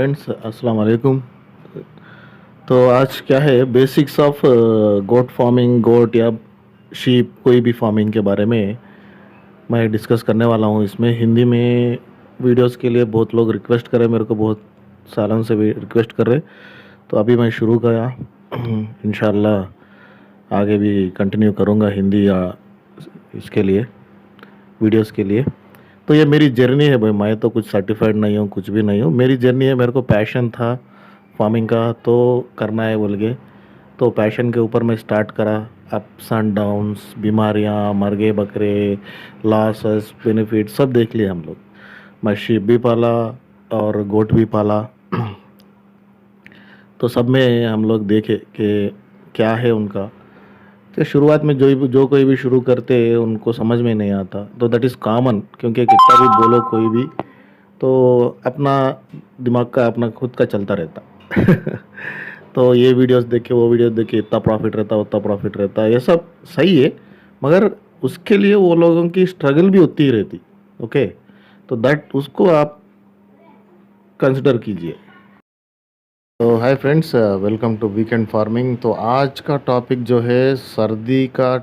Friends अस्सलाम वालेकुम। तो आज क्या है बेसिक्स ऑफ गोट फार्मिंग, गोट या शीप कोई भी फार्मिंग के बारे में मैं डिस्कस करने वाला हूँ। इसमें हिंदी में वीडियोस के लिए बहुत लोग रिक्वेस्ट कर रहे, मेरे को बहुत सालों से भी रिक्वेस्ट कर रहे, तो अभी मैं शुरू किया। इंशाल्लाह आगे भी कंटिन्यू करूँगा हिंदी या इसके लिए वीडियोस के लिए। तो ये मेरी जर्नी है भाई, मैं तो कुछ सर्टिफाइड नहीं हूँ, कुछ भी नहीं हूँ। मेरी जर्नी है, मेरे को पैशन था फार्मिंग का, तो करना है बोल के तो पैशन के ऊपर मैं स्टार्ट करा। अप्स एंड डाउन्स, बीमारियाँ, मर गए बकरे, लॉसेस, बेनिफिट सब देख लिए हम लोग। मैं शीप भी पाला और गोट भी पाला। तो सब में हम लोग देखे कि क्या है उनका। तो शुरुआत में जो कोई भी शुरू करते हैं उनको समझ में नहीं आता, तो दैट इज़ कॉमन, क्योंकि कितना भी बोलो कोई भी तो अपना दिमाग का अपना खुद का चलता रहता। तो ये वीडियोस देख के वो वीडियोस देख के इतना प्रॉफिट रहता उतना प्रॉफिट रहता, ये सब सही है, मगर उसके लिए वो लोगों की स्ट्रगल भी उतनी ही रहती। ओके, तो दैट उसको आप कंसिडर कीजिए। तो hi friends, welcome to weekend farming. तो आज का टॉपिक जो है सर्दी का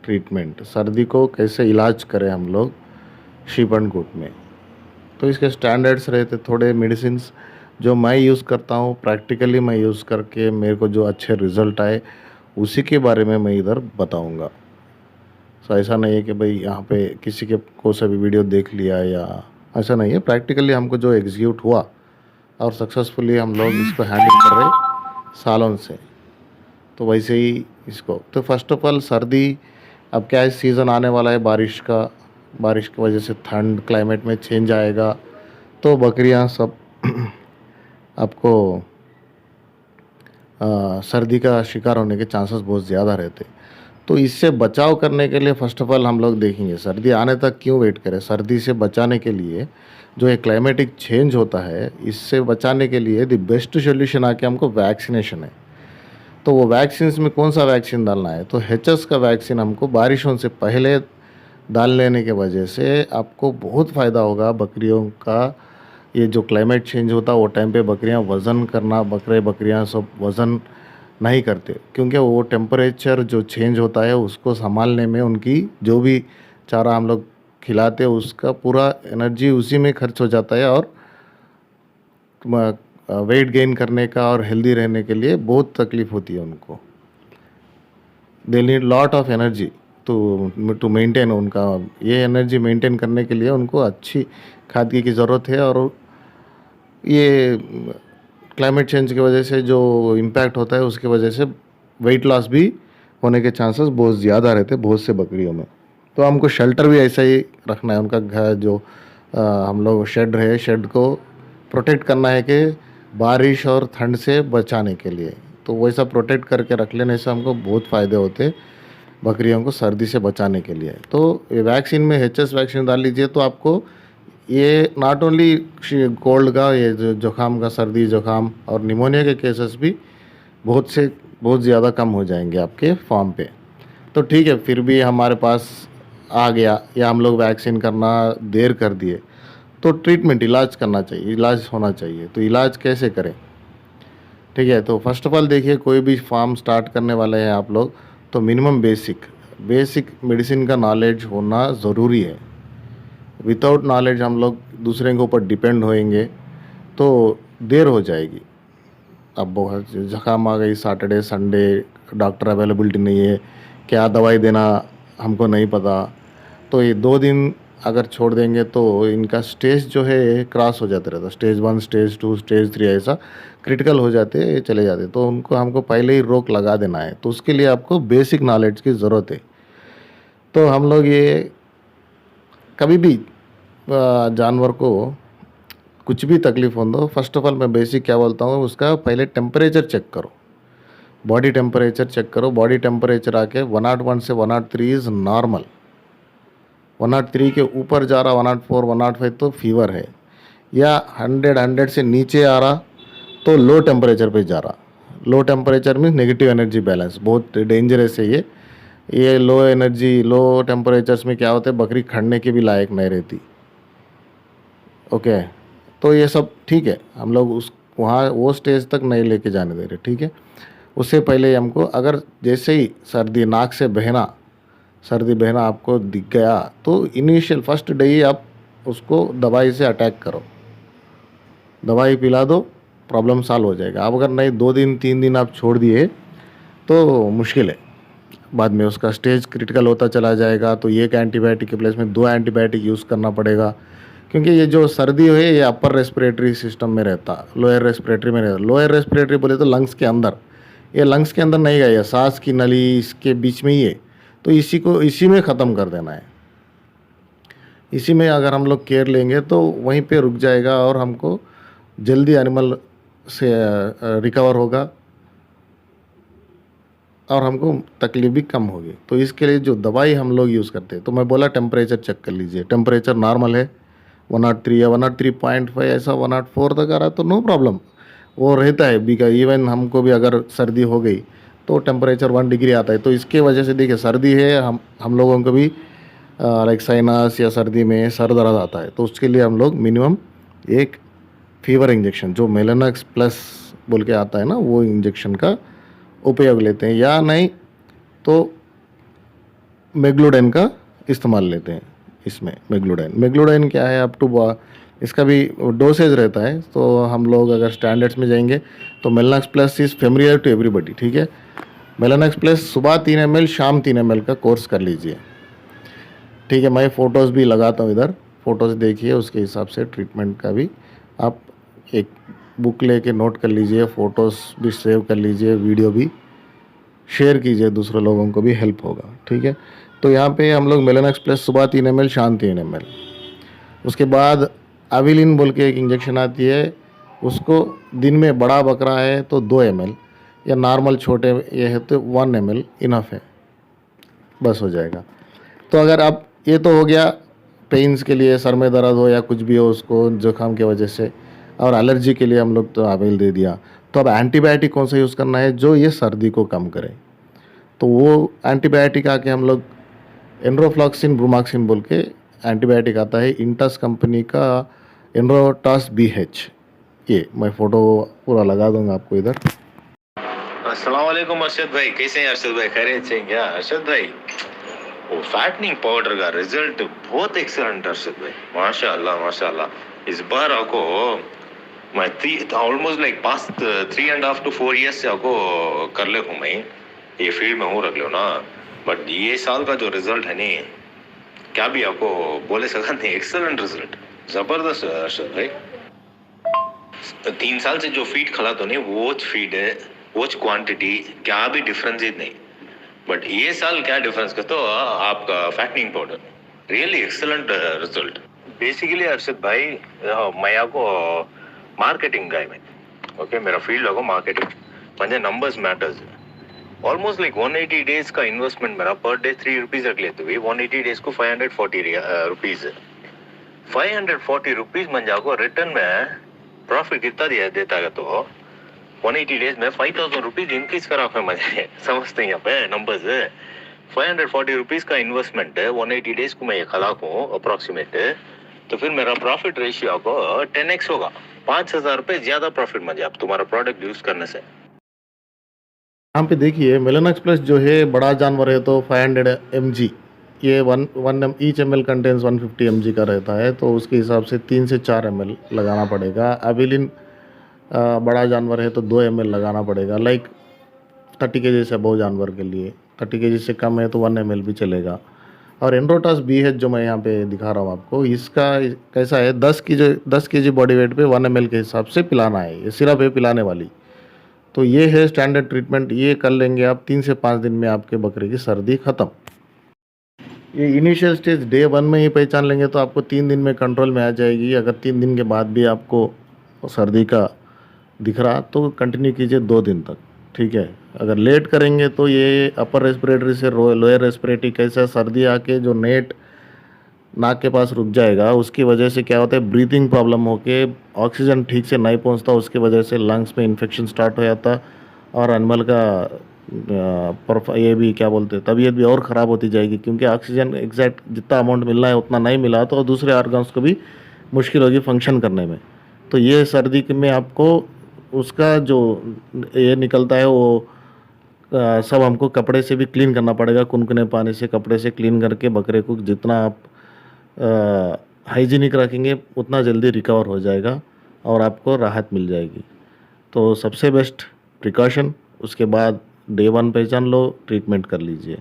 ट्रीटमेंट, सर्दी को कैसे इलाज करें हम लोग शीप एंड गोट में। तो इसके स्टैंडर्ड्स रहते थोड़े मेडिसिन्स जो मैं यूज़ करता हूँ, प्रैक्टिकली मैं यूज़ करके मेरे को जो अच्छे रिज़ल्ट आए उसी के बारे में मैं इधर बताऊँगा। सो ऐसा नहीं है कि भाई यहाँ पे किसी के को सा भी वीडियो देख लिया, या ऐसा नहीं है। प्रैक्टिकली हमको जो एग्जीक्यूट हुआ और सक्सेसफुली हम लोग इसको हैंडल कर रहे सालों से, तो वैसे ही इसको। तो फर्स्ट ऑफ ऑल सर्दी, अब क्या है, सीज़न आने वाला है बारिश का। बारिश की वजह से ठंड, क्लाइमेट में चेंज आएगा, तो बकरियां सब आपको सर्दी का शिकार होने के चांसेस बहुत ज़्यादा रहते। तो इससे बचाव करने के लिए फ़र्स्ट ऑफ ऑल हम लोग देखेंगे सर्दी आने तक क्यों वेट करें। सर्दी से बचाने के लिए जो ये क्लाइमेटिक चेंज होता है, इससे बचाने के लिए द बेस्ट सोल्यूशन आके हमको वैक्सीनेशन है। तो वो वैक्सीन में कौन सा वैक्सीन डालना है, तो एचएस का वैक्सीन हमको बारिशों से पहले डाल लेने के वजह से आपको बहुत फ़ायदा होगा बकरियों का। ये जो क्लाइमेट चेंज होता है वो टाइम पे बकरियां वज़न करना, बकरियां सब वज़न नहीं करते, क्योंकि वो टेम्परेचर जो चेंज होता है उसको संभालने में उनकी जो भी चारा हम लोग खिलाते हैं उसका पूरा एनर्जी उसी में खर्च हो जाता है, और वेट गेन करने का और हेल्दी रहने के लिए बहुत तकलीफ़ होती है उनको। They need lot of energy to maintain. उनका ये एनर्जी मेंटेन करने के लिए उनको अच्छी खाद की ज़रूरत है। और ये क्लाइमेट चेंज की वजह से जो इम्पैक्ट होता है उसकी वजह से वेट लॉस भी होने के चांसेस बहुत ज़्यादा रहते हैं बहुत से बकरियों में। तो हमको शेल्टर भी ऐसा ही रखना है। उनका घर जो हम लोग शेड है, शेड को प्रोटेक्ट करना है कि बारिश और ठंड से बचाने के लिए। तो वैसा प्रोटेक्ट करके रख लेने से हमको बहुत फ़ायदे होते बकरियों को सर्दी से बचाने के लिए। तो ये वैक्सीन में एचएस वैक्सीन डाल लीजिए, तो आपको ये नॉट ओनली कोल्ड का, ये जुकाम का, सर्दी जुकाम और निमोनिया के केसेस भी बहुत ज़्यादा कम हो जाएंगे आपके फार्म पे। तो ठीक है, फिर भी हमारे पास आ गया या हम लोग वैक्सीन करना देर कर दिए, तो ट्रीटमेंट, इलाज करना चाहिए, इलाज होना चाहिए। तो इलाज कैसे करें, ठीक है। तो फर्स्ट ऑफ ऑल देखिए, कोई भी फार्म स्टार्ट करने वाले हैं आप लोग, तो मिनिमम बेसिक मेडिसिन का नॉलेज होना ज़रूरी है। विदाउट नॉलेज हम लोग दूसरे के ऊपर डिपेंड होएंगे तो देर हो जाएगी। अब बहुत ज़ुकाम आ गई, सैटरडे संडे डॉक्टर अवेलेबिलिटी नहीं है, क्या दवाई देना हमको नहीं पता, तो ये 2 दिन अगर छोड़ देंगे तो इनका स्टेज जो है क्रॉस हो जाते रहता, स्टेज 1, स्टेज 2, स्टेज 3, ऐसा क्रिटिकल हो जाते चले जाते। तो उनको हमको पहले ही रोक लगा देना है। तो उसके लिए आपको बेसिक नॉलेज की ज़रूरत है। तो हम लोग ये कभी भी जानवर को कुछ भी तकलीफ हो दो, फर्स्ट ऑफ ऑल मैं बेसिक क्या बोलता हूँ, उसका पहले टेम्परेचर चेक करो, बॉडी टेम्परेचर चेक करो। बॉडी टेम्परेचर आके 101 से 103 इज़ नॉर्मल। 103 के ऊपर जा रहा, 104, 105 तो फीवर है, या 100 से नीचे आ रहा तो लो टेम्परेचर पे जा रहा। Low temperature means negative energy balance, बहुत डेंजरस है ये लो एनर्जी, लो टेम्परेचर्स में क्या होता है, बकरी खड़ने के भी लायक नहीं रहती। ओके, तो ये सब ठीक है, हम लोग उस वहाँ वो स्टेज तक नहीं लेके जाने दे रहे, ठीक है। उससे पहले हमको अगर जैसे ही सर्दी, नाक से बहना, सर्दी बहना आपको दिख गया तो इनिशियल फर्स्ट डे ही आप उसको दवाई से अटैक करो, दवाई पिला दो, प्रॉब्लम सॉल्व हो जाएगा। अब अगर नहीं 2 दिन 3 दिन आप छोड़ दिए तो मुश्किल है, बाद में उसका स्टेज क्रिटिकल होता चला जाएगा, तो एक एंटीबायोटिक के प्लेस में 2 एंटीबायोटिक यूज़ करना पड़ेगा। क्योंकि ये जो सर्दी है ये अपर रेस्पिरेटरी सिस्टम में रहता, लोअर रेस्पिरेटरी में रहता। लोअर रेस्पिरेटरी बोले तो लंग्स के अंदर, ये लंग्स के अंदर नहीं गया, ये सांस की नली इसके बीच में ही है, तो इसी में ख़त्म कर देना है। इसी में अगर हम लोग केयर लेंगे तो वहीं पे रुक जाएगा और हमको जल्दी एनिमल से रिकवर होगा और हमको तकलीफ भी कम होगी। तो इसके लिए जो दवाई हम लोग यूज़ करते हैं, तो मैं बोला टेम्परेचर चेक कर लीजिए, टेम्परेचर नॉर्मल है 103 या 103.5 ऐसा 104 तक आ रहा है तो नो प्रॉब्लम, वो रहता है। बिकॉज इवन हमको भी अगर सर्दी हो गई तो टेम्परेचर 1 डिग्री आता है। तो इसके वजह से देखिए सर्दी है, हम लोगों को भी लाइक साइनस या सर्दी में सर दर्द आता है, तो उसके लिए हम लोग मिनिमम एक फीवर इंजेक्शन जो मेलानक्स प्लस बोल के आता है ना, वो इंजेक्शन का उपयोग लेते हैं, या नहीं तो मेग्लोडाइन का इस्तेमाल लेते हैं। इसमें मेग्लोडाइन क्या है, अप टू इसका भी डोसेज रहता है। तो हम लोग अगर स्टैंडर्ड्स में जाएंगे तो Mellanox plus is familiar to everybody, ठीक है। मेलानक्स प्लस सुबह 3 ml शाम 3 ml का कोर्स कर लीजिए, ठीक है। मैं फ़ोटोज़ भी लगाता हूँ इधर, फ़ोटोज़ देखिए, उसके हिसाब से ट्रीटमेंट का भी आप एक बुक लेके नोट कर लीजिए, फ़ोटोज़ भी सेव कर लीजिए, वीडियो भी शेयर कीजिए, दूसरे लोगों को भी हेल्प होगा, ठीक है। तो यहाँ पे हम लोग मेलानक्स प्लस सुबह 3 ml शाम 3 ml, उसके बाद एविलिन बोल के एक इंजेक्शन आती है, उसको दिन में बड़ा बकरा है तो 2 ml, या नॉर्मल छोटे ये है तो 1 ml इनफ है, बस हो जाएगा। तो अगर आप, ये तो हो गया पेन्स के लिए, सर में दर्द हो या कुछ भी हो उसको जुकाम की वजह से, और एलर्जी के लिए हम लोग तो अवेल दे दिया। तो अब एंटीबायोटिक कौन सा यूज़ करना है जो ये सर्दी को कम करे, तो वो एंटीबायोटिक आके हम लोग एनरोफ्लॉक्सिन ब्रूमाक्सिन बोल के एंटीबायोटिक आता है, इंटस कंपनी का एनरोटास BH। ये मैं फ़ोटो पूरा लगा दूंगा आपको इधर। अस्सलाम वालेकुम अरशद भाई, कैसे हैं अरशद भाई, खैरियत से हैं क्या अरशद भाई? वो फैटनिंग पाउडर का रिजल्ट बहुत एक्सीलेंट अरशद भाई, माशाल्लाह माशाल्लाह। इस बार आपको मैं almost like past 3.5 to 4 years से आपको कर ले हूँ, मैं ये फील्ड में हूँ रख लो ना, बट ये साल का जो रिजल्ट है नहीं, क्या भी आपको बोले सका नहीं, एक्सीलेंट रिजल्ट, जबरदस्त अरशद भाई। 3 साल से जो फीड खिला तो नहीं, वो फीड है, वो क्वांटिटी क्या भी डिफरेंस ही नहीं, बट ये साल क्या डिफरेंस का, तो आपका fattening powder really excellent result. Basically Arshad भाई मैं आपको मार्केटिंग गाय में, ओके, मेरा फील्ड आपको मार्केटिंग, मुझे numbers matters. Almost like 180 days का इन्वेस्टमेंट मेरा पर डे 3 रुपीज रख लेते हुए 180 डेज को 540 रुपीज है। 540 रुपीज मन जाको रिटर्न में प्रॉफिट कितना दिया देता है, तो 180 डेज में 5000 रुपीज इंक्रीज करा है मुझे, समझते हैं यहाँ पे नंबर्स। 540 रुपीज का इन्वेस्टमेंट है, 180 डेज को मैं ये खलाक हूँ अप्रोक्सीमेट, तो फिर मेरा प्रॉफिट रेशियो को 10x होगा, 5000 रुपये ज्यादा प्रॉफिट मुझे आप तुम्हारा प्रोडक्ट यूज करने से। यहाँ पे देखिए मेलानक्स प्लस जो है बड़ा जानवर है तो 500 mg, ये 1 ईच ml कंटेंस 150 mg का रहता है, तो उसके हिसाब से 3 से 4 ml लगाना पड़ेगा। एविलिन बड़ा जानवर है तो 2 ml लगाना पड़ेगा, लाइक 30 kg से अबव जानवर के लिए। 30 kg से कम है तो 1 ml भी चलेगा। और एनरोटास BH जो मैं यहाँ पे दिखा रहा हूँ आपको, इसका कैसा है, 10 kg बॉडी वेट पे 1 ml के हिसाब से पिलाना है, ये सिरप है पिलाने वाली। तो ये है स्टैंडर्ड ट्रीटमेंट, ये कर लेंगे आप 3 से 5 दिन में आपके बकरे की सर्दी ख़त्म। ये इनिशियल स्टेज डे 1 में ही पहचान लेंगे तो आपको 3 दिन में कंट्रोल में आ जाएगी। अगर 3 दिन के बाद भी आपको सर्दी का दिख रहा तो कंटिन्यू कीजिए 2 दिन तक, ठीक है। अगर लेट करेंगे तो ये अपर रेस्पिरेटरी से लोअर रेस्पिरेटरी, कैसा सर्दी आके जो नेट नाक के पास रुक जाएगा, उसकी वजह से क्या होता है, ब्रीथिंग प्रॉब्लम होके ऑक्सीजन ठीक से नहीं पहुंचता, उसकी वजह से लंग्स में इन्फेक्शन स्टार्ट हो जाता और एनिमल का ये भी क्या बोलते हैं, तबीयत भी और ख़राब होती जाएगी, क्योंकि ऑक्सीजन एग्जैक्ट जितना अमाउंट मिलना है उतना नहीं मिला तो दूसरे ऑर्गन्स को भी मुश्किल होगी फंक्शन करने में। तो ये सर्दी के में आपको उसका जो ये निकलता है वो सब हमको कपड़े से भी क्लीन करना पड़ेगा, कुनकुने पानी से कपड़े से क्लीन करके बकरे को जितना आप हाइजीनिक रखेंगे उतना जल्दी रिकवर हो जाएगा और आपको राहत मिल जाएगी। तो सबसे बेस्ट प्रिकॉशन, उसके बाद डे 1 पहचान लो, ट्रीटमेंट कर लीजिए।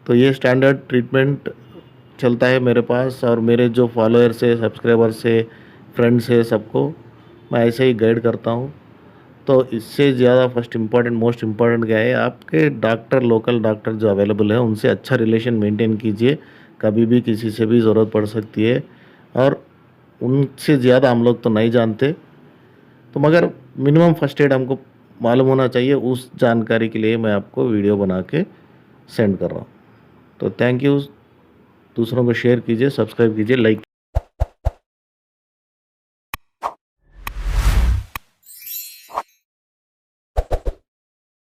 तो ये स्टैंडर्ड ट्रीटमेंट चलता है मेरे पास, और मेरे जो फॉलोअर्स है, सब्सक्राइबर्स है, फ्रेंड्स है, सबको मैं ऐसे ही गाइड करता हूँ। तो इससे ज़्यादा फर्स्ट इम्पॉर्टेंट, मोस्ट इम्पॉर्टेंट क्या है, आपके डॉक्टर, लोकल डॉक्टर जो अवेलेबल है उनसे अच्छा रिलेशन मेंटेन कीजिए। कभी भी किसी से भी ज़रूरत पड़ सकती है, और उनसे ज़्यादा हम लोग तो नहीं जानते, तो मगर मिनिमम फर्स्ट एड हमको मालूम होना चाहिए। उस जानकारी के लिए मैं आपको वीडियो बना के सेंड कर रहा हूँ। तो थैंक यू। दूसरों को शेयर कीजिए, सब्सक्राइब कीजिए, लाइक